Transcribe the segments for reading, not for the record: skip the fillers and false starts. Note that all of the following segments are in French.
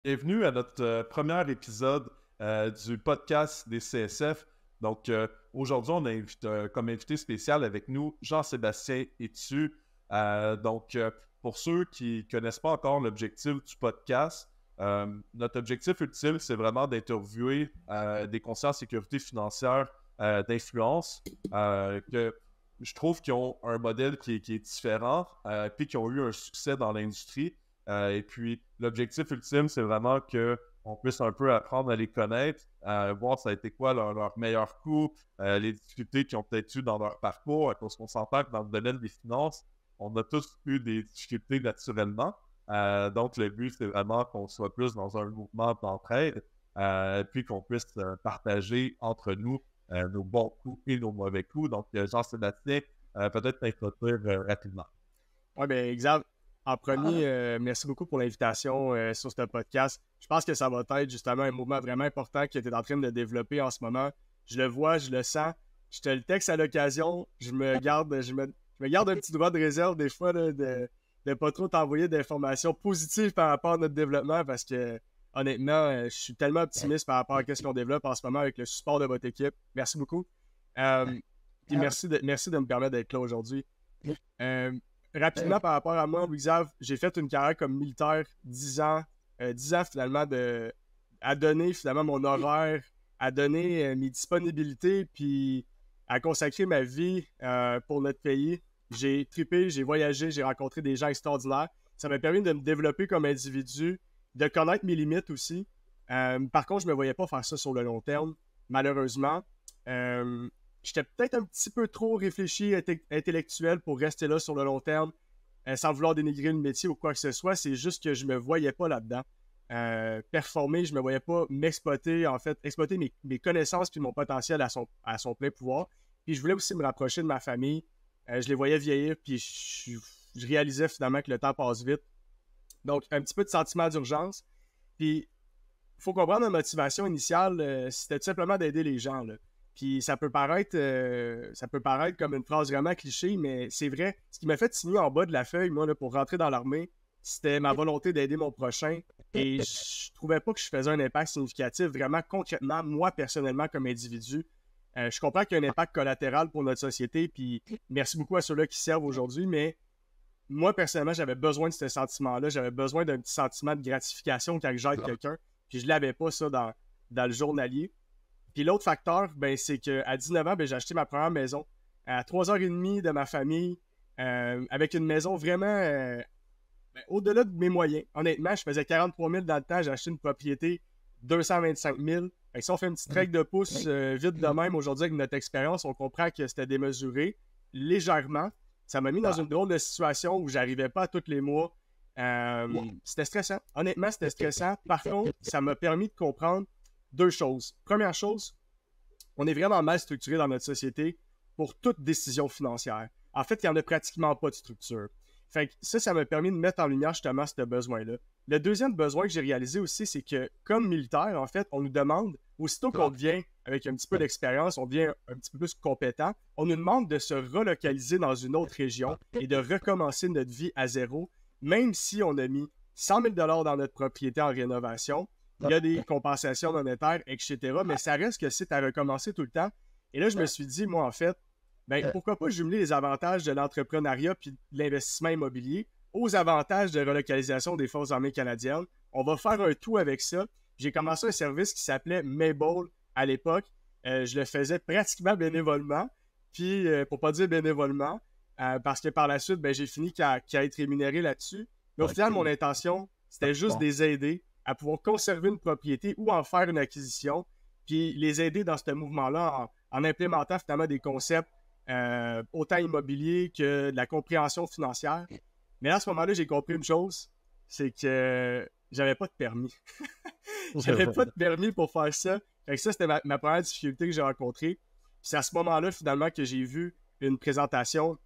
Bienvenue à notre premier épisode du podcast des CSF. Donc, aujourd'hui, on a comme invité spécial avec nous Jean-Sébastien Etu. Pour ceux qui ne connaissent pas encore l'objectif du podcast, notre objectif ultime, c'est vraiment d'interviewer des conseillers en sécurité financière d'influence que je trouve qu'ils ont un modèle qui est différent puis qui ont eu un succès dans l'industrie. Et puis, l'objectif ultime, c'est vraiment qu'on puisse un peu apprendre à les connaître, voir ça a été quoi leur meilleur coup, les difficultés qu'ils ont peut-être eues dans leur parcours, parce qu'on s'entend que dans le domaine des finances, on a tous eu des difficultés naturellement. Donc, le but, c'est vraiment qu'on soit plus dans un mouvement d'entraide, puis qu'on puisse partager entre nous nos bons coups et nos mauvais coups. Donc, Jean-Sébastien, peut-être t'introduire rapidement. Oui, bien, exemple, en premier, merci beaucoup pour l'invitation sur ce podcast. Je pense que ça va être justement un mouvement vraiment important que tu es en train de développer en ce moment. Je le vois, je le sens. Je te le texte à l'occasion. Je me garde un petit droit de réserve des fois là, de ne pas trop t'envoyer d'informations positives par rapport à notre développement parce que honnêtement, je suis tellement optimiste par rapport à ce qu'on développe en ce moment avec le support de votre équipe. Merci beaucoup. Puis merci de me permettre d'être là aujourd'hui. Euh, Rapidement par rapport à moi, Louis-Ave, j'ai fait une carrière comme militaire 10 ans. 10 ans finalement à donner finalement mon horaire, à donner mes disponibilités, puis à consacrer ma vie pour notre pays. J'ai trippé, j'ai voyagé, j'ai rencontré des gens extraordinaires. Ça m'a permis de me développer comme individu, de connaître mes limites aussi. Par contre, je ne me voyais pas faire ça sur le long terme, malheureusement. J'étais peut-être un petit peu trop réfléchi, intellectuel pour rester là sur le long terme, sans vouloir dénigrer le métier ou quoi que ce soit. C'est juste que je me voyais pas là-dedans. Performer, je me voyais pas m'exploiter, en fait, exploiter mes connaissances puis mon potentiel à son plein pouvoir. Puis je voulais aussi me rapprocher de ma famille. Je les voyais vieillir, puis je réalisais finalement que le temps passe vite. Donc, un petit peu de sentiment d'urgence. Puis, il faut comprendre ma motivation initiale, c'était tout simplement d'aider les gens, là. Puis ça peut paraître comme une phrase vraiment cliché, mais c'est vrai. Ce qui m'a fait signer en bas de la feuille, moi, là, pour rentrer dans l'armée, c'était ma volonté d'aider mon prochain. Et je trouvais pas que je faisais un impact significatif, vraiment concrètement, moi, personnellement, comme individu. Je comprends qu'il y a un impact collatéral pour notre société, puis merci beaucoup à ceux-là qui servent aujourd'hui, mais moi, personnellement, j'avais besoin de ce sentiment-là. J'avais besoin d'un petit sentiment de gratification quand j'aide quelqu'un. Puis je l'avais pas, ça, dans le journalier. Puis l'autre facteur, ben, c'est qu'à 19 ans, ben, j'ai acheté ma première maison. À 3h30 de ma famille, avec une maison vraiment au-delà de mes moyens. Honnêtement, je faisais 43 000 dans le temps, j'ai acheté une propriété 225 000. Fait que si on fait une petite règle de pouce vite de même aujourd'hui avec notre expérience, on comprend que c'était démesuré légèrement. Ça m'a mis dans une drôle de situation où j'arrivais pas à tous les mois. C'était stressant. Honnêtement, c'était stressant. Par contre, ça m'a permis de comprendre deux choses. Première chose, on est vraiment mal structuré dans notre société pour toute décision financière. En fait, il n'y en a pratiquement pas de structure. Fait que ça m'a permis de mettre en lumière justement ce besoin-là. Le deuxième besoin que j'ai réalisé aussi, c'est que comme militaire, en fait, on nous demande, aussitôt qu'on devient avec un petit peu d'expérience, on devient un petit peu plus compétent, on nous demande de se relocaliser dans une autre région et de recommencer notre vie à zéro, même si on a mis 100 000 $ dans notre propriété en rénovation. Il y a des compensations monétaires, etc. Mais ça reste que c'est à recommencer tout le temps. Et là, je me suis dit, moi, en fait, ben, pourquoi pas jumeler les avantages de l'entrepreneuriat puis de l'investissement immobilier aux avantages de relocalisation des Forces armées canadiennes. On va faire un tout avec ça. J'ai commencé un service qui s'appelait Mabel à l'époque. Je le faisais pratiquement bénévolement. Puis, pour pas dire bénévolement, parce que par la suite, ben, j'ai fini qu'à être rémunéré là-dessus. Mais au final, mon intention, c'était juste de les aider à pouvoir conserver une propriété ou en faire une acquisition, puis les aider dans ce mouvement-là en implémentant finalement des concepts autant immobiliers que de la compréhension financière. Mais à ce moment-là, j'ai compris une chose, c'est que j'avais pas de permis. J'avais pas de permis pour faire ça. Fait que ça, c'était ma première difficulté que j'ai rencontrée. C'est à ce moment-là, finalement, que j'ai vu une présentation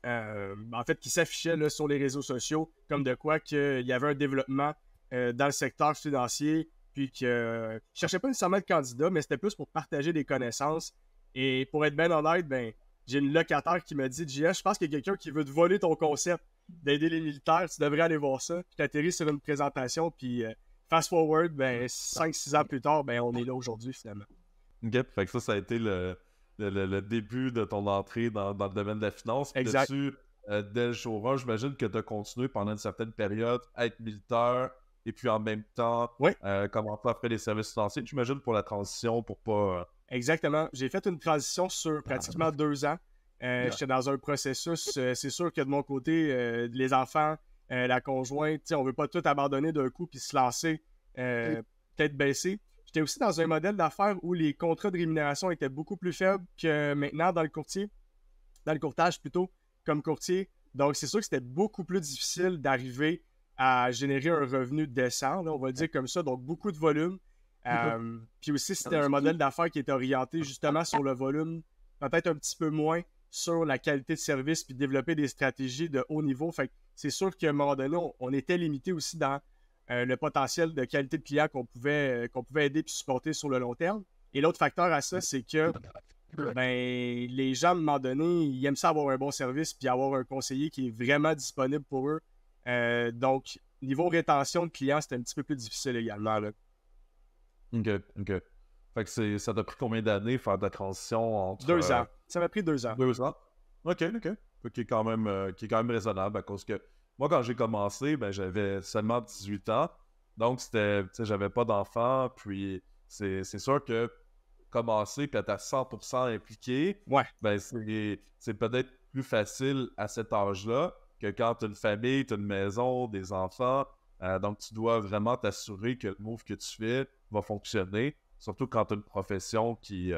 en fait, qui s'affichait là, sur les réseaux sociaux, comme de quoi qu'il y avait un développement dans le secteur financier, puis que je cherchais pas nécessairement de candidat, mais c'était plus pour partager des connaissances. Et pour être bien honnête, ben, j'ai une locataire qui m'a dit, JS, je pense qu'il y a quelqu'un qui veut te voler ton concept d'aider les militaires, tu devrais aller voir ça. Puis t'atterris sur une présentation, puis fast forward, 5-6 ans plus tard, on est là aujourd'hui finalement. OK, fait que ça a été le début de ton entrée dans le domaine de la finance. Puis Exact. dessus, dès le jour 1, j'imagine que tu as continué pendant une certaine période à être militaire et puis en même temps, Oui. commencer à offrir des services financiers. J'imagine pour la transition, pour pas... Exactement. J'ai fait une transition sur pratiquement 2 ans. J'étais dans un processus. C'est sûr que de mon côté, les enfants, la conjointe, on ne veut pas tout abandonner d'un coup puis se lancer tête baissée. J'étais aussi dans un modèle d'affaires où les contrats de rémunération étaient beaucoup plus faibles que maintenant dans le courtage plutôt, comme courtier. Donc, c'est sûr que c'était beaucoup plus difficile d'arriver à générer un revenu décent, là, on va le dire comme ça. Donc, beaucoup de volume. Puis aussi, c'était un modèle d'affaires qui était orienté justement sur le volume, peut-être un petit peu moins sur la qualité de service puis développer des stratégies de haut niveau. Fait que c'est sûr qu'à un moment donné, on était limité aussi dans le potentiel de qualité de client qu'on pouvait aider puis supporter sur le long terme. Et l'autre facteur à ça, c'est que les gens, à un moment donné, ils aiment ça avoir un bon service puis avoir un conseiller qui est vraiment disponible pour eux. Donc, niveau rétention de clients, c'était un petit peu plus difficile également, là. OK. Fait que ça t'a pris combien d'années faire ta transition entre... 2 ans. Ça m'a pris 2 ans. 2 ans. OK. Fait qui est quand même raisonnable à cause que moi, quand j'ai commencé, j'avais seulement 18 ans. Donc, j'avais pas d'enfant. Puis, c'est sûr que commencer puis être à 100% impliqué, Ouais. C'est peut-être plus facile à cet âge-là que quand tu as une famille, tu as une maison, des enfants. Donc, tu dois vraiment t'assurer que le move que tu fais va fonctionner. Surtout quand tu as une profession qui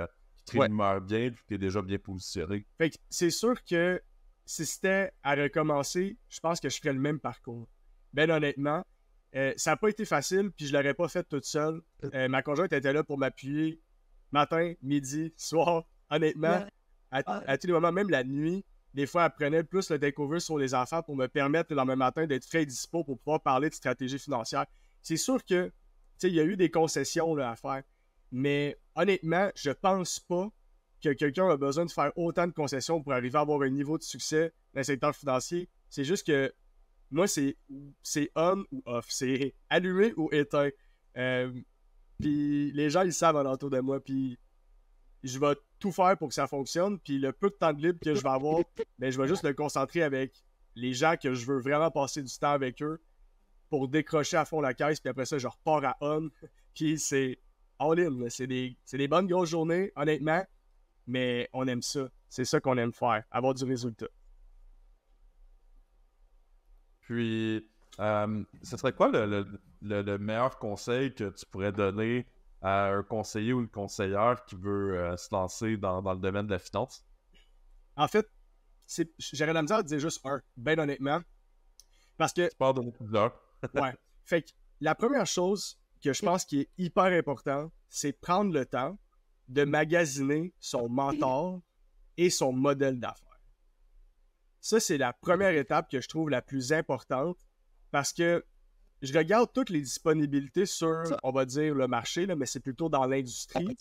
te rémunère bien et que tu es déjà bien positionné. Fait que c'est sûr que si c'était à recommencer, je pense que je ferais le même parcours. Ben honnêtement, ça n'a pas été facile, puis je l'aurais pas fait toute seule. Ma conjointe était là pour m'appuyer matin, midi, soir. Honnêtement, à tous les moments, même la nuit, des fois, elle prenait plus le takeover sur les enfants pour me permettre le lendemain matin d'être frais et dispo pour pouvoir parler de stratégie financière. C'est sûr que, il y a eu des concessions là, à faire, mais honnêtement, je pense pas que quelqu'un a besoin de faire autant de concessions pour arriver à avoir un niveau de succès dans le secteur financier. C'est juste que moi, c'est on ou off. C'est allumé ou éteint. Puis les gens, ils savent alentour de moi. Puis je vais tout faire pour que ça fonctionne. Puis le peu de temps de libre que je vais avoir, je vais juste le concentrer avec les gens que je veux vraiment passer du temps avec eux pour décrocher à fond la caisse. Puis après ça, je repars à on. Puis c'est all-in. C'est des bonnes grosses journées, honnêtement. Mais on aime ça. C'est ça qu'on aime faire, avoir du résultat. Puis, ce serait quoi le meilleur conseil que tu pourrais donner à un conseiller ou une conseillère qui veut se lancer dans le domaine de la finance? En fait, j'aurais la misère de dire juste un, bien honnêtement. Parce que... Tu parles de plusieurs. Ouais. Fait que la première chose que je pense qui est hyper important, c'est prendre le temps de magasiner son mentor et son modèle d'affaires. Ça, c'est la première étape que je trouve la plus importante parce que je regarde toutes les disponibilités sur, on va dire, le marché, là, mais c'est plutôt dans l'industrie.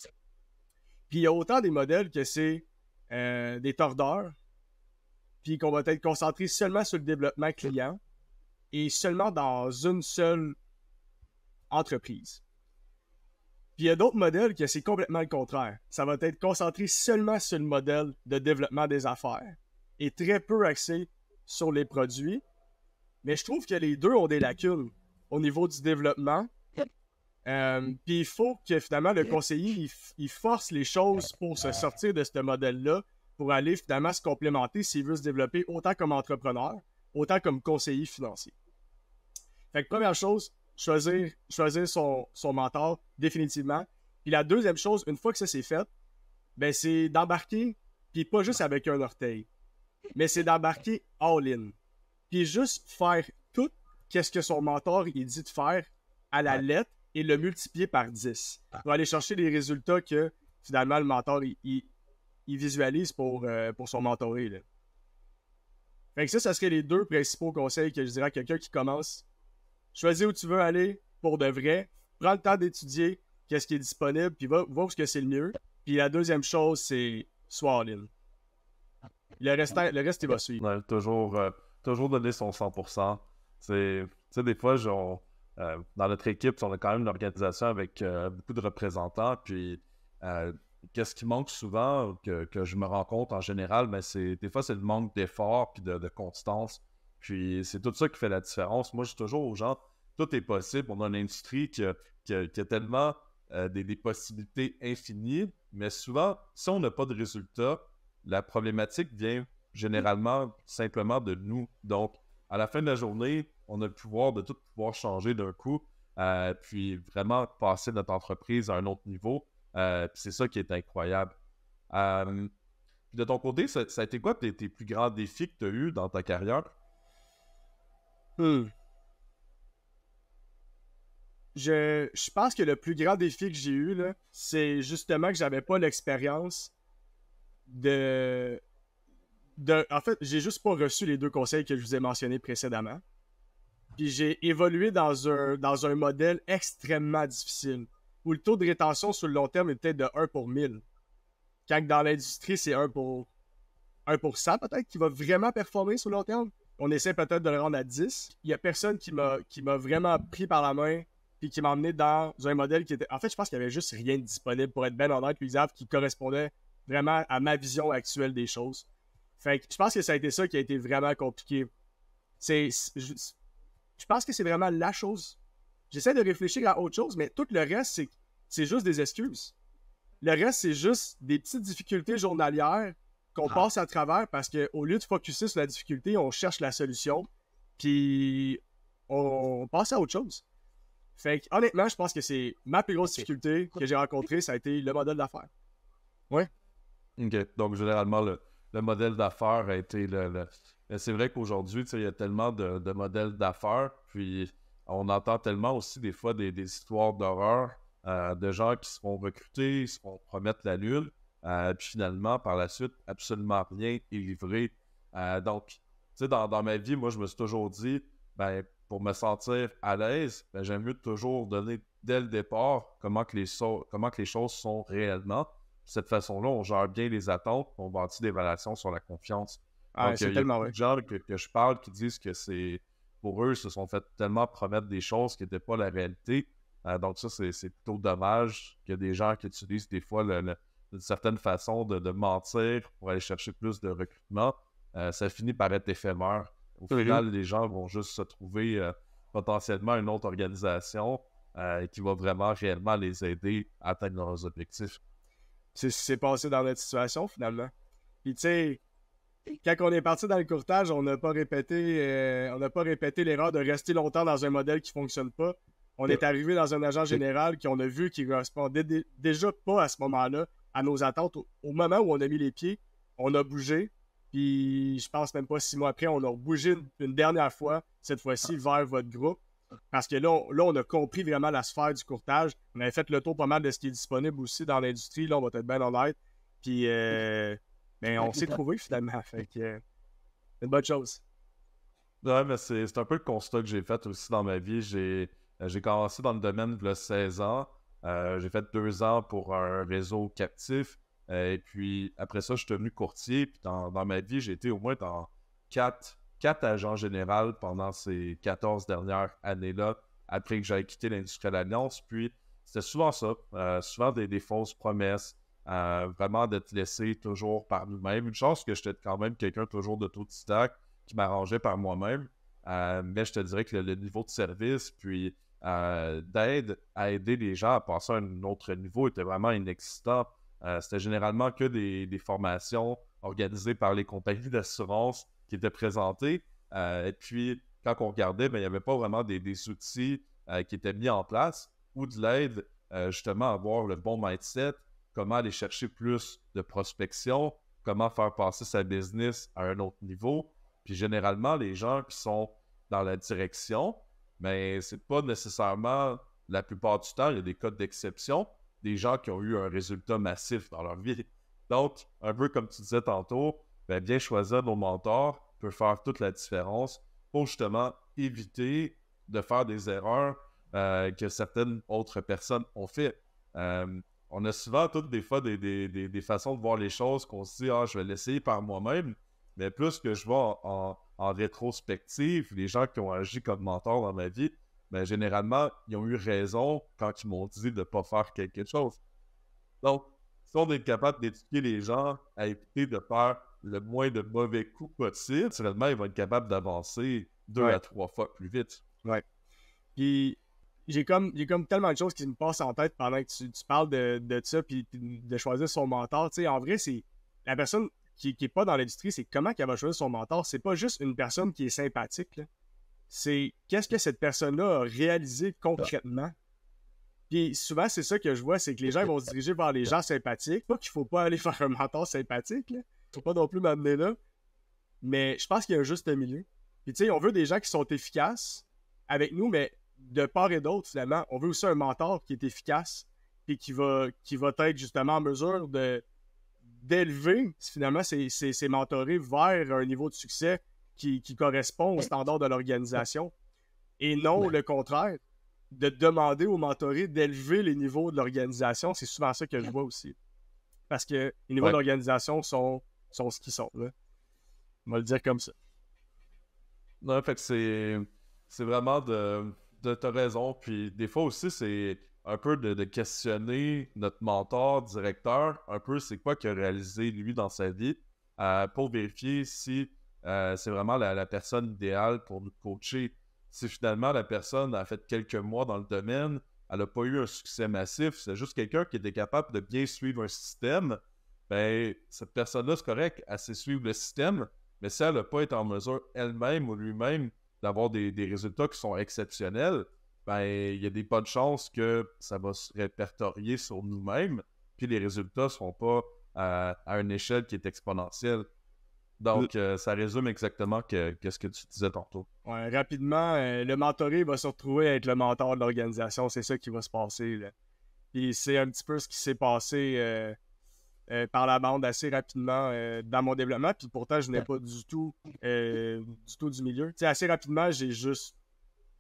Puis il y a autant des modèles que c'est des tordeurs, puis qu'on va être concentré seulement sur le développement client et seulement dans une seule entreprise. Puis il y a d'autres modèles que c'est complètement le contraire. Ça va être concentré seulement sur le modèle de développement des affaires et très peu axé sur les produits. Mais je trouve que les deux ont des lacunes au niveau du développement. Puis il faut que finalement le conseiller il force les choses pour se sortir de ce modèle-là, pour aller finalement se complémenter s'il veut se développer autant comme entrepreneur, autant comme conseiller financier. Fait que première chose, choisir son mentor définitivement. Puis la deuxième chose, une fois que ça c'est fait, c'est d'embarquer, puis pas juste avec un orteil, mais c'est d'embarquer all-in. Puis juste faire tout qu'est-ce que son mentor il dit de faire à la lettre et le multiplier par 10 pour aller chercher les résultats que finalement le mentor il visualise pour son mentoré, là. Fait que ça serait les deux principaux conseils que je dirais à quelqu'un qui commence. Choisis où tu veux aller pour de vrai. Prends le temps d'étudier qu'est-ce qui est disponible, puis va où est-ce que c'est le mieux. Puis la deuxième chose, c'est sois all-in. Le reste, il va suivre. Ouais, toujours donner son 100%. Des fois, dans notre équipe, on a quand même une organisation avec beaucoup de représentants. Puis, qu'est-ce qui manque souvent, que je me rends compte en général, mais des fois, c'est le manque d'effort puis de constance. Puis, c'est tout ça qui fait la différence. Moi, je dis toujours aux gens, tout est possible. On a une industrie qui a tellement des possibilités infinies, mais souvent, si on n'a pas de résultats, la problématique vient généralement simplement de nous. Donc, à la fin de la journée, on a le pouvoir de tout pouvoir changer d'un coup, puis vraiment passer notre entreprise à un autre niveau. Puis c'est ça qui est incroyable. Puis de ton côté, ça a été quoi tes plus grands défis que tu as eus dans ta carrière? Hmm. Je pense que le plus grand défi que j'ai eu, là, c'est justement que j'avais pas l'expérience de... En fait, j'ai juste pas reçu les 2 conseils que je vous ai mentionnés précédemment. Puis j'ai évolué dans un modèle extrêmement difficile, où le taux de rétention sur le long terme est peut-être de 1 pour 1000. Quand dans l'industrie, c'est 1 pour 1% peut-être qui va vraiment performer sur le long terme. On essaie peut-être de le rendre à 10. Il y a personne qui m'a vraiment pris par la main puis qui m'a emmené dans un modèle qui était... En fait, je pense qu'il n'y avait juste rien de disponible, pour être bien honnête, Xav, qui correspondait vraiment à ma vision actuelle des choses. Fait que je pense que ça a été ça qui a été vraiment compliqué. Je pense que c'est vraiment la chose. J'essaie de réfléchir à autre chose, mais tout le reste, c'est juste des excuses. Le reste, c'est juste des petites difficultés journalières qu'on passe à travers parce qu'au lieu de focusser sur la difficulté, on cherche la solution, puis on passe à autre chose. Fait que, honnêtement, je pense que c'est ma plus grosse difficulté que j'ai rencontrée, ça a été le modèle d'affaires. Ouais. OK. Donc, généralement, le modèle d'affaires a été Mais c'est vrai qu'aujourd'hui, il y a tellement de modèles d'affaires, puis on entend tellement aussi des fois des histoires d'horreur de gens qui se font recruter, ils se font promettre la lune, puis finalement, par la suite, absolument rien est livré. Donc, tu sais, dans ma vie, moi, je me suis toujours dit, ben, pour me sentir à l'aise, ben, j'aime mieux toujours donner dès le départ comment que les choses sont réellement. De cette façon-là, on gère bien les attentes, on bâtit des relations sur la confiance. Donc, C'est il y a tellement beaucoup vrai. de gens que je parle qui disent que pour eux, ils se sont fait tellement promettre des choses qui n'étaient pas la réalité. Donc, ça, c'est plutôt dommage qu'il y a des gens qui utilisent des fois une certaine façon de mentir pour aller chercher plus de recrutement. Ça finit par être éphémère. Au final, les gens vont juste se trouver potentiellement une autre organisation qui va vraiment réellement les aider à atteindre leurs objectifs. C'est ce qui s'est passé dans notre situation, finalement. Puis, tu sais, quand on est parti dans le courtage, on n'a pas répété l'erreur de rester longtemps dans un modèle qui ne fonctionne pas. On est arrivé dans un agent général qu'on a vu qui ne correspondait déjà pas à ce moment-là à nos attentes. Au moment où on a mis les pieds, on a bougé. Puis je pense même pas 6 mois après, on a bougé une dernière fois, cette fois-ci vers votre groupe. Parce que là, on a compris vraiment la sphère du courtage. On avait fait le tour pas mal de ce qui est disponible aussi dans l'industrie. Là, on va être bien honnête. Puis ben, on s'est trouvé finalement. Fait que c'est une bonne chose. Ouais, mais c'est un peu le constat que j'ai fait aussi dans ma vie. J'ai commencé dans le domaine il y a 16 ans. J'ai fait 2 ans pour un réseau captif. Et puis après ça, je suis devenu courtier. Puis dans ma vie, j'ai été au moins dans 4 agents généraux pendant ces 14 dernières années-là, après que j'aille quitté l'Industrielle Alliance. Puis c'était souvent ça, souvent des fausses promesses, vraiment de te laisser toujours par nous-mêmes. Une chance que j'étais quand même quelqu'un toujours d'autodidacte qui m'arrangeait par moi-même. Mais je te dirais que le niveau de service, puis d'aide à aider les gens à passer à un autre niveau était vraiment inexistant. C'était généralement que des formations organisées par les compagnies d'assurance qui étaient présentées. Et puis, quand on regardait, ben, il n'y avait pas vraiment des outils qui étaient mis en place ou de l'aide justement à avoir le bon mindset, comment aller chercher plus de prospection, comment faire passer sa business à un autre niveau. Puis généralement, les gens qui sont dans la direction, mais c'est pas nécessairement, la plupart du temps, il y a des cas d'exception, des gens qui ont eu un résultat massif dans leur vie. Donc, un peu comme tu disais tantôt, ben, bien choisir nos mentors peut faire toute la différence pour justement éviter de faire des erreurs que certaines autres personnes ont fait. On a souvent toutes des fois des façons de voir les choses qu'on se dit « Ah, je vais l'essayer par moi-même », mais plus que je vois en rétrospective, les gens qui ont agi comme mentors dans ma vie, ben, généralement, ils ont eu raison quand ils m'ont dit de ne pas faire quelque chose. Donc, si on est capable d'éduquer les gens à éviter de faire le moins de mauvais coups possible, naturellement, ils vont être capables d'avancer 2 à 3 fois plus vite. Ouais. Puis, j'ai comme tellement de choses qui me passent en tête pendant que tu parles de ça, puis de choisir son mentor. Tu sais, en vrai, c'est la personne qui est pas dans l'industrie, c'est comment qu'elle va choisir son mentor. C'est pas juste une personne qui est sympathique, là. C'est qu'est-ce que cette personne-là a réalisé concrètement. Puis souvent, c'est ça que je vois, c'est que les gens vont se diriger vers les gens sympathiques. Pas qu'il faut pas aller faire un mentor sympathique, là. Faut pas non plus m'amener là. Mais je pense qu'il y a un juste milieu. Puis tu sais, on veut des gens qui sont efficaces avec nous, mais de part et d'autre, finalement, on veut aussi un mentor qui est efficace et qui va être justement en mesure d'élever, finalement, ses mentorés vers un niveau de succès qui correspond aux standards de l'organisation. Et non le contraire, de demander aux mentorés d'élever les niveaux de l'organisation. C'est souvent ça que je vois aussi. Parce que les niveaux de l'organisation sont ce qu'ils sont, là. On va le dire comme ça. Non, fait que c'est vraiment de t'as raison. Puis des fois aussi, c'est un peu de questionner notre mentor, directeur, un peu c'est quoi qu'il a réalisé lui dans sa vie, pour vérifier si c'est vraiment la personne idéale pour nous coacher. Si finalement la personne a fait quelques mois dans le domaine, elle n'a pas eu un succès massif, c'est juste quelqu'un qui était capable de bien suivre un système, ben cette personne-là, c'est correct, elle sait suivre le système, mais si elle n'a pas été en mesure elle-même ou lui-même d'avoir des résultats qui sont exceptionnels, ben il y a des bonnes chances que ça va se répertorier sur nous-mêmes, puis les résultats ne seront pas à une échelle qui est exponentielle. Donc, ça résume exactement ce que tu disais tantôt. Ouais, rapidement, le mentoré va se retrouver à être le mentor de l'organisation. C'est ça qui va se passer, là. Puis c'est un petit peu ce qui s'est passé par la bande assez rapidement dans mon développement. Puis pourtant, je n'ai pas du tout du milieu. Tu sais, assez rapidement, j'ai juste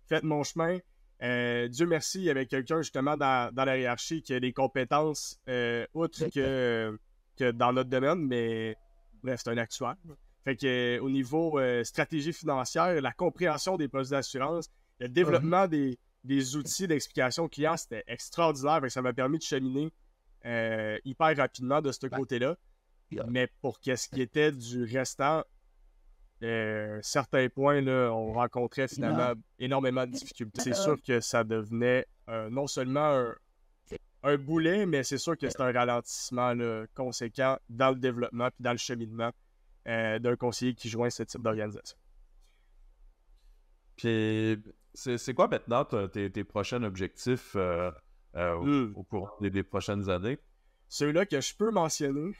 fait mon chemin. Dieu merci, il y avait quelqu'un justement dans la hiérarchie qui a des compétences outre que dans notre domaine, mais bref, c'est un actuaire. Fait que au niveau stratégie financière, la compréhension des postes d'assurance, le développement des outils d'explication client, c'était extraordinaire. Fait que ça m'a permis de cheminer hyper rapidement de ce côté-là. Mais pour ce qui était du restant, certains points, là, on rencontrait finalement énormément de difficultés. C'est sûr que ça devenait non seulement un boulet, mais c'est sûr que c'est un ralentissement là, conséquent dans le développement et dans le cheminement d'un conseiller qui joint ce type d'organisation. Puis, c'est quoi maintenant tes prochains objectifs au cours des prochaines années? Ceux-là que je peux mentionner,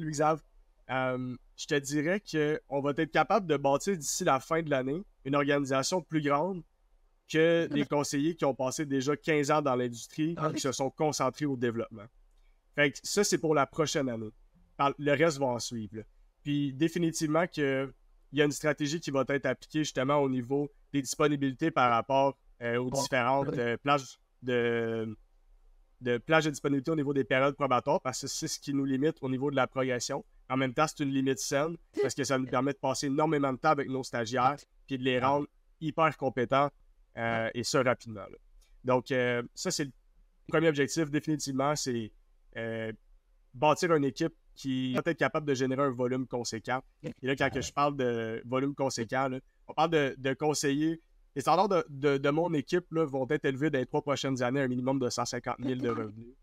Louis-Xav, je te dirais qu'on va être capable de bâtir d'ici la fin de l'année une organisation plus grande que les conseillers qui ont passé déjà 15 ans dans l'industrie et qui se sont concentrés au développement. Fait que ça, c'est pour la prochaine année. Le reste va en suivre, là. Puis définitivement qu'il y a une stratégie qui va être appliquée justement au niveau des disponibilités par rapport aux différentes plages de disponibilité au niveau des périodes probatoires, parce que c'est ce qui nous limite au niveau de la progression. En même temps, c'est une limite saine parce que ça nous permet de passer énormément de temps avec nos stagiaires puis de les rendre hyper compétents et ça rapidement, là. Donc, ça, c'est le premier objectif, définitivement, c'est bâtir une équipe qui va être capable de générer un volume conséquent. Et là, quand je parle de volume conséquent, là, on parle de conseillers. Les standards de mon équipe là, vont être élevés dans les 3 prochaines années à un minimum de 150 000 de revenus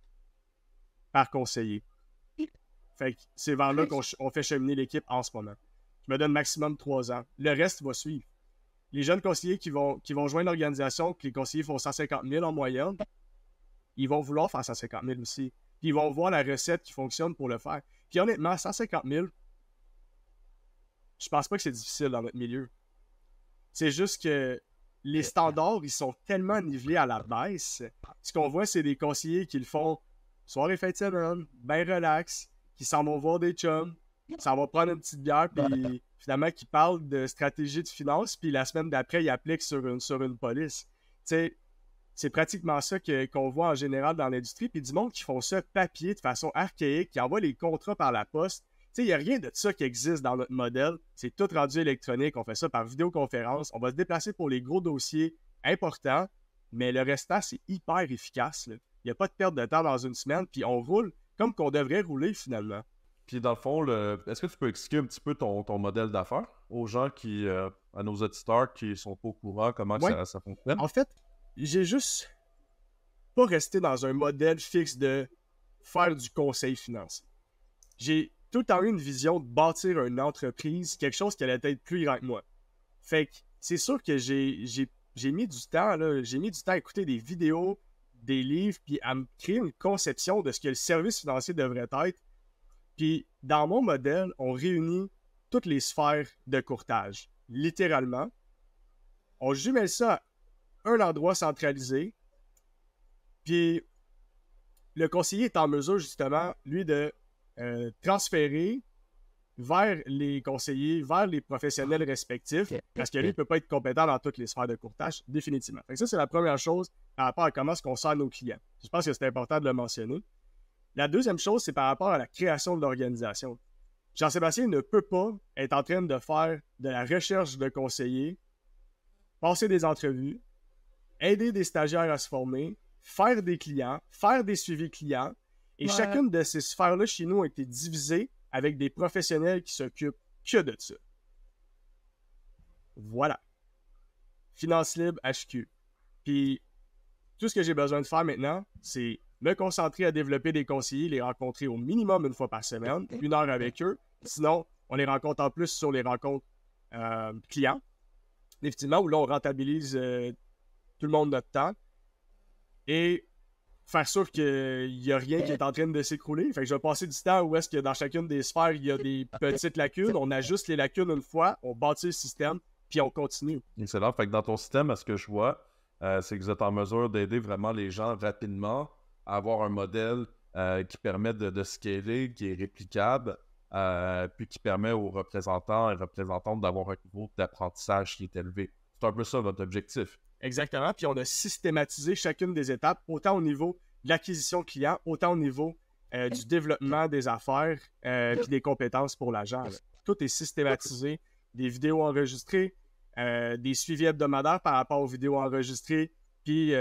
par conseiller. Fait que c'est vers là qu'on fait cheminer l'équipe en ce moment. Je me donne maximum 3 ans. Le reste va suivre. Les jeunes conseillers qui vont joindre l'organisation, que les conseillers font 150 000 en moyenne, ils vont vouloir faire 150 000 aussi. Puis ils vont voir la recette qui fonctionne pour le faire. Puis honnêtement, 150 000, je pense pas que c'est difficile dans notre milieu. C'est juste que les standards, ils sont tellement nivelés à la baisse. Ce qu'on voit, c'est des conseillers qui le font soir et fin de semaine, bien relax, qui s'en vont voir des chums, s'en vont prendre une petite bière, puis finalement, qui parlent de stratégie de finance, puis la semaine d'après, ils appliquent sur une police. Tu sais, c'est pratiquement ça qu'on voit en général dans l'industrie, puis du monde qui font ça papier de façon archaïque, qui envoient les contrats par la poste, sais, il n'y a rien de ça qui existe dans notre modèle. C'est tout rendu électronique. On fait ça par vidéoconférence. On va se déplacer pour les gros dossiers importants, mais le restant, c'est hyper efficace. Il n'y a pas de perte de temps dans une semaine, puis on roule comme qu'on devrait rouler finalement. Puis dans le fond, est-ce que tu peux expliquer un petit peu ton modèle d'affaires aux gens à nos auditeurs qui sont pas au courant, comment que ça fonctionne? En fait, j'ai juste pas resté dans un modèle fixe de faire du conseil financier. J'ai tout le temps eu une vision de bâtir une entreprise, quelque chose qui allait être plus grand que moi. Fait que c'est sûr que j'ai mis du temps, là, j'ai mis du temps à écouter des vidéos, des livres, puis à me créer une conception de ce que le service financier devrait être. Puis dans mon modèle, on réunit toutes les sphères de courtage, littéralement. On jumelle ça à un endroit centralisé, puis le conseiller est en mesure, justement, lui, de transférer vers les conseillers, vers les professionnels respectifs, parce que lui, il ne peut pas être compétent dans toutes les sphères de courtage, définitivement. Fait que ça, c'est la première chose par rapport à comment est-ce qu'on sert nos clients. Je pense que c'est important de le mentionner. La deuxième chose, c'est par rapport à la création de l'organisation. Jean-Sébastien ne peut pas être en train de faire de la recherche de conseillers, passer des entrevues, aider des stagiaires à se former, faire des clients, faire des suivis clients. Et chacune de ces sphères-là chez nous a été divisée avec des professionnels qui s'occupent que de ça. Voilà. Finance libre HQ. Puis, tout ce que j'ai besoin de faire maintenant, c'est me concentrer à développer des conseillers, les rencontrer au minimum une fois par semaine, 1 heure avec eux. Sinon, on les rencontre en plus sur les rencontres clients. Effectivement, où là, on rentabilise tout le monde notre temps. Et faire sûr qu'il n'y a rien qui est en train de s'écrouler. Fait que je vais passer du temps où est-ce que dans chacune des sphères, il y a des petites lacunes. On ajuste les lacunes une fois, on bâtit le système, puis on continue. Excellent. Fait que dans ton système, à ce que je vois, c'est que vous êtes en mesure d'aider vraiment les gens rapidement à avoir un modèle qui permet de scaler, qui est réplicable, puis qui permet aux représentants et représentantes d'avoir un niveau d'apprentissage qui est élevé. C'est un peu ça votre objectif. Exactement. Puis on a systématisé chacune des étapes, autant au niveau de l'acquisition client, autant au niveau du développement des affaires puis des compétences pour l'agent. Tout est systématisé. Des vidéos enregistrées, des suivis hebdomadaires par rapport aux vidéos enregistrées. Puis,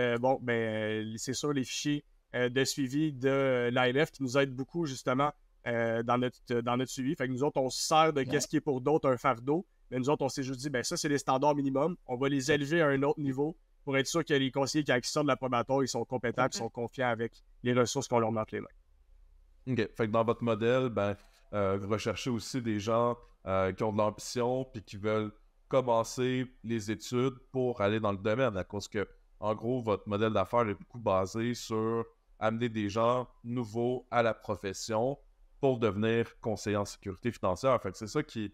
c'est sûr, les fichiers de suivi de l'ALF qui nous aident beaucoup, justement, dans notre suivi. Fait que nous autres, on se sert de qu'est-ce qui est pour d'autres un fardeau. Mais nous autres, on s'est juste dit, ça, c'est les standards minimums. On va les élever à un autre niveau pour être sûr que les conseillers qui sortent de l'approbatoire, ils sont compétents et sont confiants avec les ressources qu'on leur met entre les mains. OK. Fait que dans votre modèle, vous recherchez aussi des gens qui ont de l'ambition puis qui veulent commencer les études pour aller dans le domaine. À cause que, en gros, votre modèle d'affaires est beaucoup basé sur amener des gens nouveaux à la profession pour devenir conseiller en sécurité financière. Fait que c'est ça qui...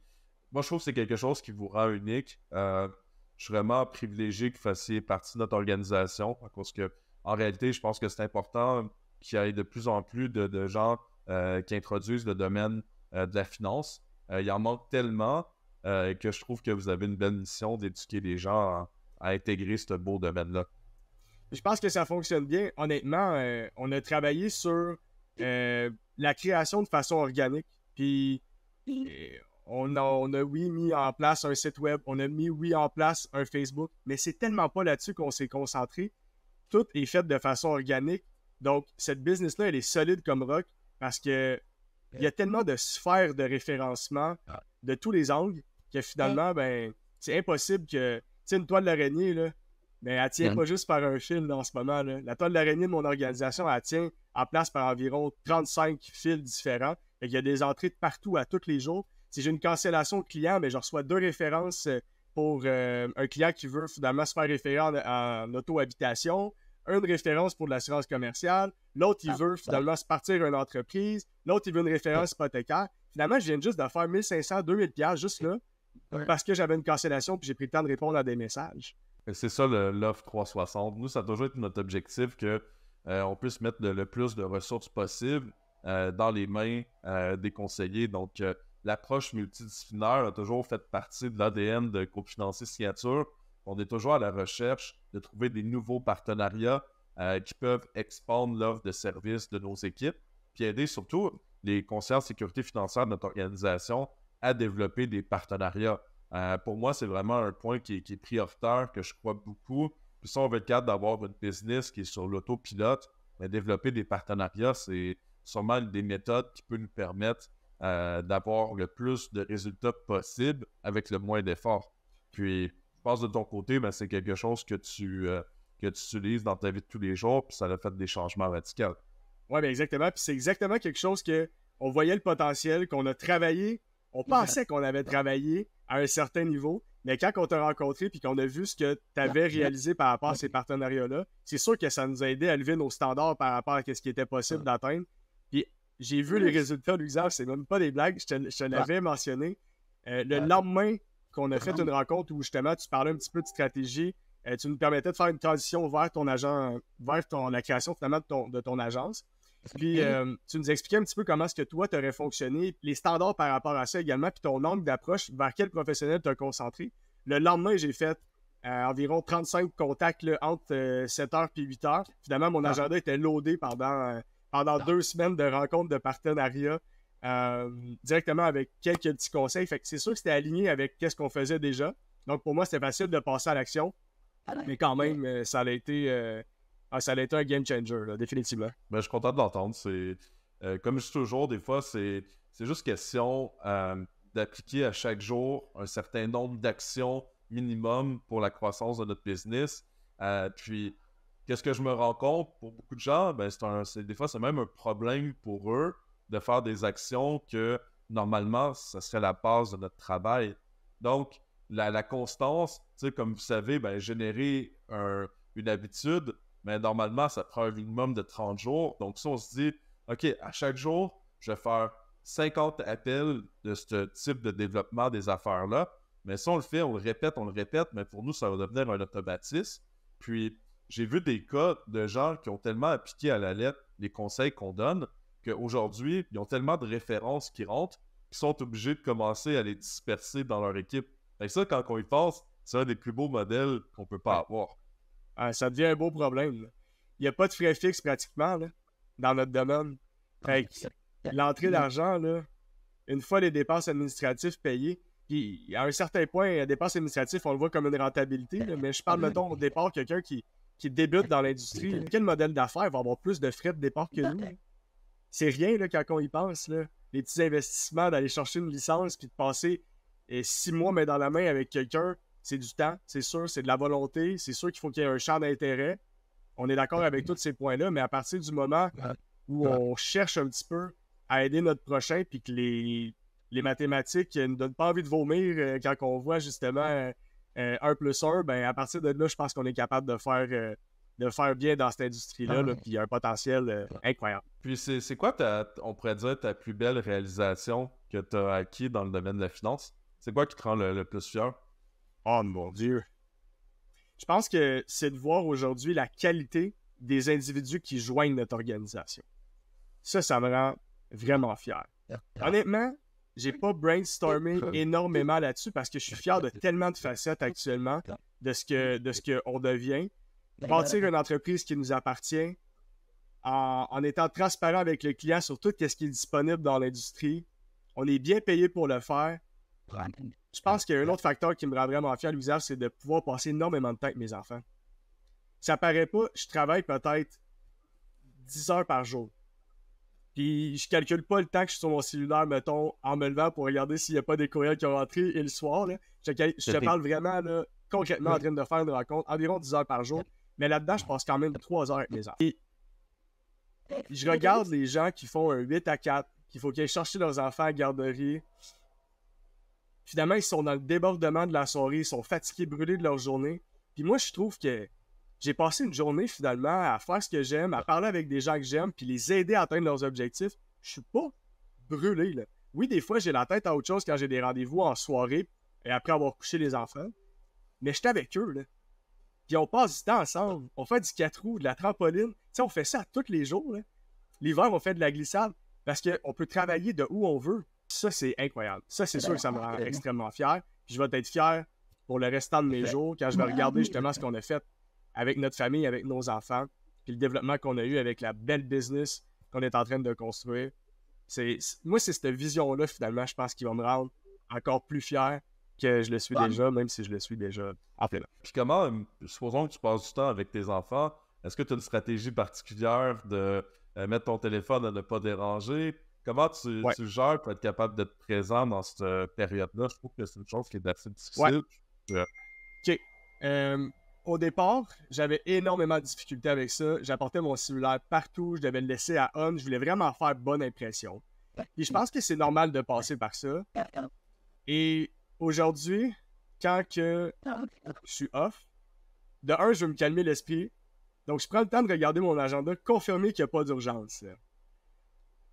Moi, je trouve que c'est quelque chose qui vous rend unique. Je suis vraiment privilégié que vous fassiez partie de notre organisation parce que, en réalité, je pense que c'est important qu'il y ait de plus en plus de gens qui introduisent le domaine de la finance. Il en manque tellement que je trouve que vous avez une belle mission d'éduquer les gens à intégrer ce beau domaine-là. Je pense que ça fonctionne bien. Honnêtement, on a travaillé sur la création de façon organique. Puis, on a, oui, mis en place un site web. On a mis, oui, en place un Facebook. Mais c'est tellement pas là-dessus qu'on s'est concentré. Tout est fait de façon organique. Donc, cette business-là, elle est solide comme roc parce que il y a tellement de sphères de référencement de tous les angles que finalement, c'est impossible que... Tu sais, une toile d'araignée, là, elle tient pas juste par un fil là, en ce moment. Là. La toile d'araignée de mon organisation, elle tient en place par environ 35 fils différents. Il y a des entrées de partout à tous les jours. Si j'ai une cancellation de client, je reçois 2 références pour un client qui veut finalement se faire référer en auto-habitation, une référence pour de l'assurance commerciale, l'autre, il veut finalement se partir une entreprise, l'autre, il veut une référence hypothécaire. Finalement, je viens juste de faire 1500, 2000$ juste là parce que j'avais une cancellation et j'ai pris le temps de répondre à des messages. C'est ça l'offre 360. Nous, ça a toujours été notre objectif qu'on puisse mettre le plus de ressources possible dans les mains des conseillers. Donc, l'approche multidisciplinaire a toujours fait partie de l'ADN de Groupe Financier Signature. On est toujours à la recherche de trouver des nouveaux partenariats qui peuvent expandre l'offre de services de nos équipes, puis aider surtout les conseillers en sécurité financière de notre organisation à développer des partenariats. Pour moi, c'est vraiment un point qui est prioritaire, que je crois beaucoup. Puis si on veut être capable d'avoir une business qui est sur l'autopilote, mais développer des partenariats, c'est sûrement une des méthodes qui peut nous permettre d'avoir le plus de résultats possible avec le moins d'efforts. Puis, je pense de ton côté, ben, c'est quelque chose que tu utilises dans ta vie de tous les jours, puis ça a fait des changements radicaux. Oui, bien exactement. Puis c'est exactement quelque chose qu'on voyait le potentiel, qu'on a travaillé. On pensait qu'on avait travaillé à un certain niveau, mais quand on t'a rencontré puis qu'on a vu ce que tu avais réalisé par rapport à ces partenariats-là, c'est sûr que ça nous a aidé à élever nos standards par rapport à ce qui était possible d'atteindre. Puis j'ai vu les résultats, Louis-Xavier, c'est même pas des blagues, je te l'avais mentionné. Le lendemain qu'on a fait une rencontre où justement tu parlais un petit peu de stratégie, tu nous permettais de faire une transition vers ton agent, la création finalement de ton agence. Puis tu nous expliquais un petit peu comment est-ce que toi, tu aurais fonctionné, les standards par rapport à ça également, puis ton angle d'approche, vers quel professionnel tu as concentré. Le lendemain, j'ai fait environ 35 contacts là, entre 7h et 8h. Finalement, mon agenda était loadé pendant 2 semaines de rencontres de partenariat directement avec quelques petits conseils. Fait que c'est sûr que c'était aligné avec ce qu'on faisait déjà. Donc pour moi, c'était facile de passer à l'action. Mais quand même, ça a été un game changer, là, définitivement. Ben, je suis content de l'entendre. Comme je dis toujours, des fois, c'est juste question d'appliquer à chaque jour un certain nombre d'actions minimum pour la croissance de notre business. Puis, qu'est-ce que je me rends compte pour beaucoup de gens? Ben, des fois, c'est même un problème pour eux de faire des actions que, normalement, ça serait la base de notre travail. Donc, la constance, comme vous savez, ben, générer une habitude, mais normalement, ça prend un minimum de 30 jours. Donc, si on se dit, OK, à chaque jour, je vais faire 50 appels de ce type de développement des affaires-là, mais si on le fait, on le répète, mais pour nous, ça va devenir un automatisme. Puis, j'ai vu des cas de gens qui ont tellement appliqué à la lettre les conseils qu'on donne qu'aujourd'hui, ils ont tellement de références qui rentrent qu'ils sont obligés de commencer à les disperser dans leur équipe. Et ça, quand on y pense, c'est un des plus beaux modèles qu'on peut pas avoir. Ça devient un beau problème. Là. Il n'y a pas de frais fixes pratiquement là, dans notre domaine. Fait que l'entrée d'argent, là, une fois les dépenses administratives payées, puis à un certain point, les dépenses administratives, on le voit comme une rentabilité, là, mais je parle, mettons, au départ, quelqu'un qui débute dans l'industrie, quel modèle d'affaires va avoir plus de frais de départ que nous? C'est rien là, quand on y pense. Là. Les petits investissements d'aller chercher une licence puis de passer 6 mois main dans la main avec quelqu'un, c'est du temps, c'est sûr, c'est de la volonté, c'est sûr qu'il faut qu'il y ait un champ d'intérêt. On est d'accord avec tous ces points-là, mais à partir du moment où on cherche un petit peu à aider notre prochain puis que les mathématiques ne nous donnent pas envie de vomir quand on voit justement 1 plus 1, ben à partir de là, je pense qu'on est capable de faire bien dans cette industrie-là, là, puis il y a un potentiel incroyable. Puis c'est quoi, on pourrait dire, ta plus belle réalisation que tu as acquis dans le domaine de la finance? C'est quoi qui te rend le plus fier? Oh mon Dieu! Je pense que c'est de voir aujourd'hui la qualité des individus qui joignent notre organisation. Ça me rend vraiment fier. Honnêtement, j'ai pas brainstormé énormément là-dessus parce que je suis fier de tellement de facettes actuellement de ce qu'on devient. Bâtir une entreprise qui nous appartient en étant transparent avec le client sur tout ce qui est disponible dans l'industrie. On est bien payé pour le faire. Je pense qu'il y a un autre facteur qui me rend vraiment fier, Louis-Xavier, c'est de pouvoir passer énormément de temps avec mes enfants. Ça paraît pas, je travaille peut-être 10 heures par jour. Puis je calcule pas le temps que je suis sur mon cellulaire, mettons, en me levant pour regarder s'il n'y a pas des courriels qui ont rentré et le soir. Là, je te parle vraiment là, concrètement en train de faire une rencontre, environ 10 heures par jour. Mais là-dedans, je passe quand même 3 heures avec mes enfants. Et je regarde les gens qui font un 8-4, qu'il faut qu'ils aillent chercher leurs enfants à la garderie. Finalement, ils sont dans le débordement de la soirée, ils sont fatigués, brûlés de leur journée. Puis moi, je trouve que j'ai passé une journée finalement à faire ce que j'aime, à parler avec des gens que j'aime, puis les aider à atteindre leurs objectifs. Je suis pas brûlé, là. Oui, des fois, j'ai la tête à autre chose quand j'ai des rendez-vous en soirée et après avoir couché les enfants. Mais je suis avec eux, là. Puis on passe du temps ensemble. On fait du 4 roues, de la trampoline. Tu sais, on fait ça tous les jours, là. L'hiver, on fait de la glissade parce qu'on peut travailler de où on veut. Ça, c'est incroyable. Ça, c'est sûr que ça me rend extrêmement fier. Puis je vais être fier pour le restant de mes jours quand je vais regarder justement ce qu'on a fait avec notre famille, avec nos enfants, puis le développement qu'on a eu avec la belle business qu'on est en train de construire. Moi, c'est cette vision-là, finalement, je pense, qui va me rendre encore plus fier que je le suis déjà, même si je le suis déjà en plein. Puis comment, supposons que tu passes du temps avec tes enfants, est-ce que tu as une stratégie particulière de mettre ton téléphone à ne pas déranger? Comment tu gères pour être capable d'être présent dans cette période-là? Je trouve que c'est une chose qui est assez difficile. OK. Au départ, j'avais énormément de difficultés avec ça. J'apportais mon cellulaire partout, je devais le laisser à on. Je voulais vraiment faire bonne impression. Puis je pense que c'est normal de passer par ça. Et aujourd'hui, quand que je suis off, de un, je veux me calmer l'esprit. Donc, je prends le temps de regarder mon agenda, confirmer qu'il n'y a pas d'urgence.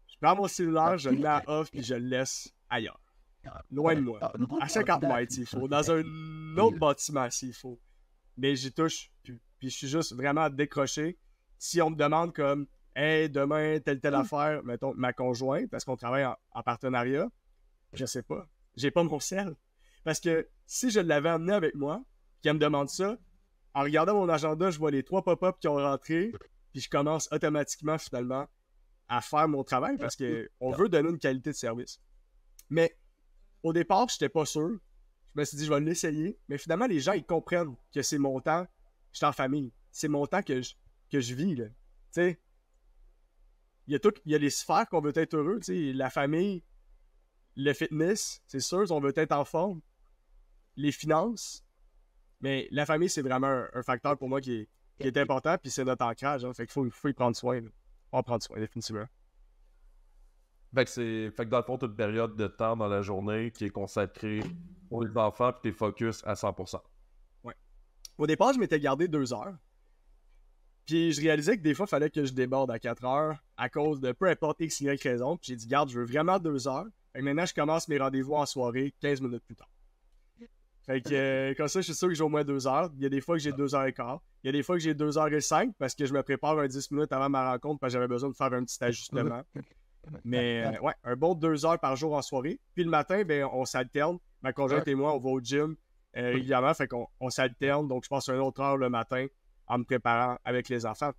Je prends mon cellulaire, je le mets à off, puis je le laisse ailleurs. Loin de moi. À 50 mètres, s'il faut. Dans un autre bâtiment, s'il faut. Mais j'y touche, puis je suis juste vraiment décroché. Si on me demande comme, hey, demain, telle affaire, mettons, ma conjointe, parce qu'on travaille en partenariat, je sais pas. J'ai pas mon sel. Parce que si je l'avais amené avec moi, qu'elle me demande ça, en regardant mon agenda, je vois les 3 pop-up qui ont rentré, puis je commence automatiquement, finalement, à faire mon travail parce qu'on veut donner une qualité de service. Mais au départ, je n'étais pas sûr. Je me suis dit, je vais l'essayer. Mais finalement, les gens, ils comprennent que c'est mon temps. Je suis en famille. C'est mon temps que je vis. Tu sais, il y a les sphères qu'on veut être heureux. La famille, le fitness, c'est sûr, on veut être en forme. Les finances. Mais la famille, c'est vraiment un facteur pour moi qui est important. Puis c'est notre ancrage. Fait qu'il faut y prendre soin. On va prendre soin, définitivement. Fait que dans le fond, tu as une période de temps dans la journée qui est consacrée pour les enfants, puis tu es focus à 100%. Ouais. Au départ, je m'étais gardé 2 heures. Puis je réalisais que des fois, il fallait que je déborde à 4 heures à cause de peu importe X, Y raison. Puis j'ai dit, garde, je veux vraiment 2 heures. Et maintenant, je commence mes rendez-vous en soirée 15 minutes plus tard. Fait que comme ça, je suis sûr que j'ai au moins 2 heures. Il y a des fois que j'ai 2 heures et quart. Il y a des fois que j'ai 2 heures et 5 parce que je me prépare un 10 minutes avant ma rencontre parce que j'avais besoin de faire un petit ajustement. Mais ouais, un bon 2 heures par jour en soirée. Puis le matin, ben, on s'alterne. Ma conjointe et moi, on va au gym régulièrement. Fait qu'on s'alterne. Donc, je passe une autre heure le matin en me préparant avec les enfants.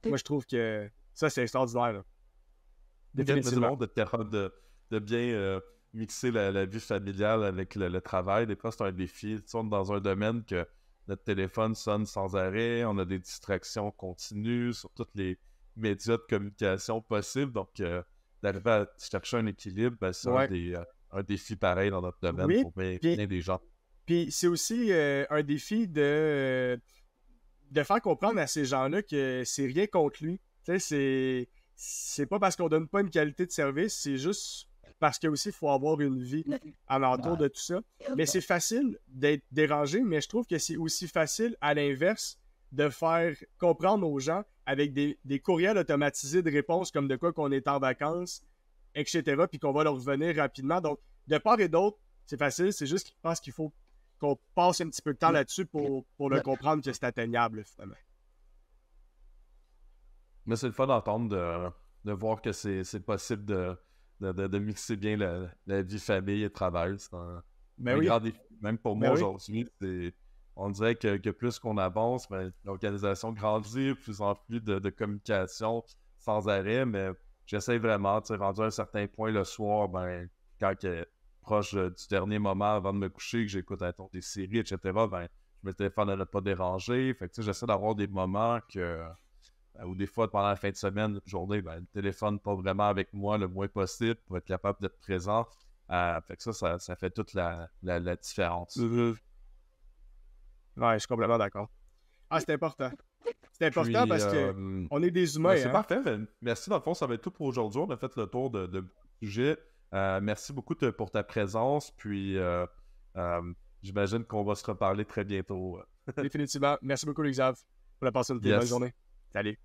Moi, je trouve que ça, c'est extraordinaire. Là. Définitivement. De bien mixer la vie familiale avec le travail. Des fois, c'est un défi. On est dans un domaine que notre téléphone sonne sans arrêt. On a des distractions continues sur tous les médias de communication possibles. Donc, d'arriver à chercher un équilibre, ben, c'est un défi pareil dans notre domaine pour bien des gens. Puis c'est aussi un défi de faire comprendre à ces gens-là que c'est rien contre lui. Tu sais, c'est pas parce qu'on donne pas une qualité de service, c'est juste parce qu'il faut avoir une vie alentour de tout ça. Mais c'est facile d'être dérangé, mais je trouve que c'est aussi facile, à l'inverse, de faire comprendre aux gens avec des courriels automatisés de réponses comme de quoi qu'on est en vacances, etc., puis qu'on va leur revenir rapidement. Donc, de part et d'autre, c'est facile, c'est juste qu'ils pensent qu'il faut qu'on passe un petit peu de temps là-dessus pour le comprendre que c'est atteignable, finalement. Mais c'est le fun d'entendre, de voir que c'est possible de mixer bien la vie famille et travail. C'est un grand défi. Même pour moi aujourd'hui, on dirait que plus qu'on avance, ben, l'organisation grandit, plus en plus de communication sans arrêt, mais j'essaie vraiment, rendu à un certain point le soir, ben, quand proche du dernier moment avant de me coucher, que j'écoute des séries, etc., ben, je me téléphone à ne pas déranger. Fait que j'essaie d'avoir des moments ou des fois pendant la fin de semaine, journée, ben, le téléphone pas vraiment avec moi le moins possible pour être capable d'être présent. Fait que ça fait toute la différence. Ouais, je suis complètement d'accord. Ah, c'est important. C'est important parce qu'on est des humains. C'est parfait. Merci. Dans le fond, ça va être tout pour aujourd'hui. On a fait le tour de sujet. Merci beaucoup pour ta présence. Puis, j'imagine qu'on va se reparler très bientôt. Définitivement. Merci beaucoup, Xav, pour la passation de tes bonne journée. Salut.